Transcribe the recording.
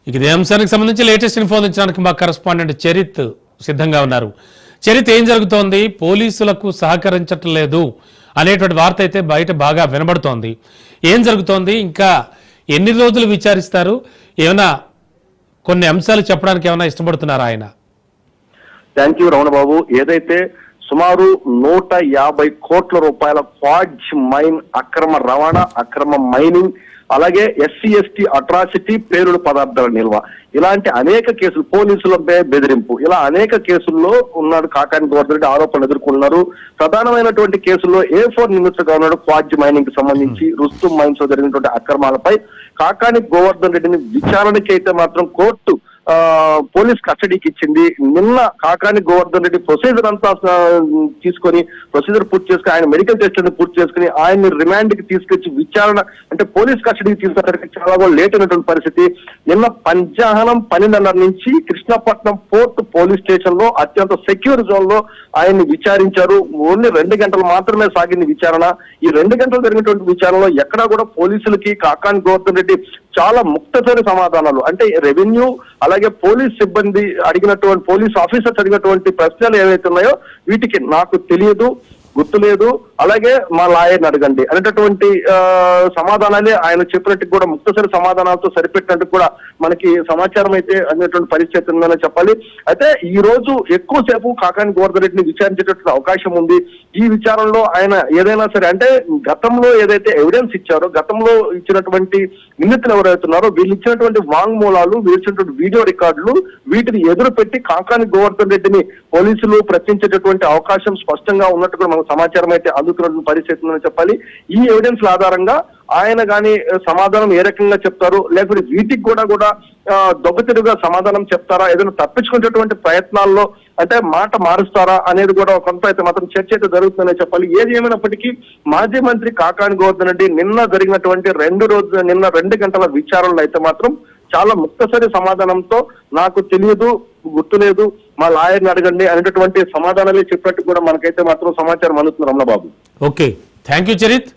ఇక ఇదే అంశానికి సంబంధించి లేటెస్ట్ ఇన్ఫో అందించడానికి మా కరెస్పాండెంట్ చరిత్ సిద్ధంగా ఉన్నారు. చరిత్, ఏం జరుగుతోంది? పోలీసులకు సహకరించట్లేదు అనేటువంటి వార్త అయితే బయట బాగా వినబడుతోంది. ఏం జరుగుతోంది? ఇంకా ఎన్ని రోజులు విచారిస్తారు? ఏమైనా కొన్ని అంశాలు చెప్పడానికి ఏమైనా ఇష్టపడుతున్నారా ఆయన? థ్యాంక్ యూ రమణ బాబు. ఏదైతే సుమారు 150 కోట్ల రూపాయల క్వాడ్జ్ మైన్ అక్రమ రవాణా, అక్రమ మైనింగ్, అలాగే ఎస్సీ ఎస్టీ అట్రాసిటీ, పేలుడు పదార్థాల నిల్వ, ఇలాంటి అనేక కేసులు, పోలీసులపై బెదిరింపు, ఇలా అనేక కేసుల్లో ఉన్నాడు కాకాని గోవర్ధన్ రెడ్డి. ఆరోపణలు ఎదుర్కొన్నారు. ప్రధానమైనటువంటి కేసుల్లో A4 నిందితుడుగా ఉన్నాడు. క్వాడ్జ్ మైనింగ్ కి సంబంధించి రుస్తుం మైన్స్ లో జరిగినటువంటి అక్రమాలపై కాకాని గోవర్ధన్ రెడ్డిని విచారణకి అయితే మాత్రం కోర్టు పోలీస్ కస్టడీకి ఇచ్చింది. నిన్న కాకాని గోవర్ధన్ రెడ్డి ప్రొసీజర్ అంతా తీసుకొని, ప్రొసీజర్ పూర్తి చేసుకుని, ఆయన మెడికల్ టెస్ట్లను పూర్తి చేసుకుని ఆయన్ని రిమాండ్ కి తీసుకొచ్చి విచారణ అంటే పోలీస్ కస్టడీకి తీసుకునేసరికి చాలా కూడా లేట్ అయినటువంటి పరిస్థితి. నిన్న మధ్యాహ్నం 12:30 నుంచి కృష్ణపట్నం పోర్ట్ పోలీస్ స్టేషన్ లో అత్యంత సెక్యూర్ జోన్ లో ఆయన్ని విచారించారు. ఓన్లీ 2 గంటలు మాత్రమే సాగింది విచారణ. ఈ 2 గంటలు జరిగినటువంటి విచారణలో ఎక్కడా కూడా పోలీసులకి కాకాని గోవర్ధన్ రెడ్డి చాలా ముక్తసరి సమాధానాలు, అంటే రెవెన్యూ అలాగే పోలీస్ సిబ్బంది అడిగినటువంటి, పోలీస్ ఆఫీసర్స్ అడిగినటువంటి ప్రశ్నలు ఏవైతే ఉన్నాయో వీటికి నాకు తెలియదు, గుర్తులేదు, అలాగే మా లాయర్ని అడగండి అనేటటువంటి సమాధానాలే ఆయన చెప్పినట్టు కూడా ముక్తసరి సమాధానాలతో సరిపెట్టినట్టు కూడా మనకి సమాచారం అయితే అనేటువంటి పరిస్థితి ఉందని చెప్పాలి. అయితే ఈ రోజు ఎక్కువసేపు కాకాని గోవర్ధన్ రెడ్డిని విచారించేటటువంటి అవకాశం ఉంది. ఈ విచారణలో ఆయన ఏదైనా సరే, అంటే గతంలో ఏదైతే ఎవిడెన్స్ ఇచ్చారో, గతంలో ఇచ్చినటువంటి నిందితులు ఎవరైతున్నారో వీళ్ళు ఇచ్చినటువంటి వాంగ్మూలాలు, వీళ్ళు ఇచ్చినటువంటి వీడియో రికార్డులు, వీటిని ఎదురు పెట్టి కాకాని గోవర్ధన్ రెడ్డిని పోలీసులు ప్రశ్నించేటటువంటి అవకాశం స్పష్టంగా ఉన్నట్టు కూడా మనకు సమాచారం అయితే అందుతున్నటువంటి పరిస్థితి ఉందని చెప్పాలి. ఈ ఎవిడెన్స్ ఆధారంగా ఆయన గాని సమాధానం ఏ రకంగా చెప్తారు, లేకపోతే వీటికి కూడా దొంగతిరుగా సమాధానం చెప్తారా, ఏదైనా తప్పించుకునేటువంటి ప్రయత్నాల్లో అంటే మాట మారుస్తారా అనేది కూడా కొంత అయితే మాత్రం చర్చ అయితే జరుగుతుందనే చెప్పాలి. ఏది ఏమైనప్పటికీ మాజీ మంత్రి కాకాని గోవర్ధన్ రెడ్డి నిన్న జరిగినటువంటి 2 గంటల విచారణలో అయితే మాత్రం చాలా ముక్తసరి సమాధానంతో నాకు తెలియదు, గుర్తులేదు, మా లాయర్ని అడగండి అనేటటువంటి సమాధానాలే చెప్పినట్టు కూడా మనకైతే మాత్రం సమాచారం అందుతుంది Ramana Babu. Okay, thank you Charith.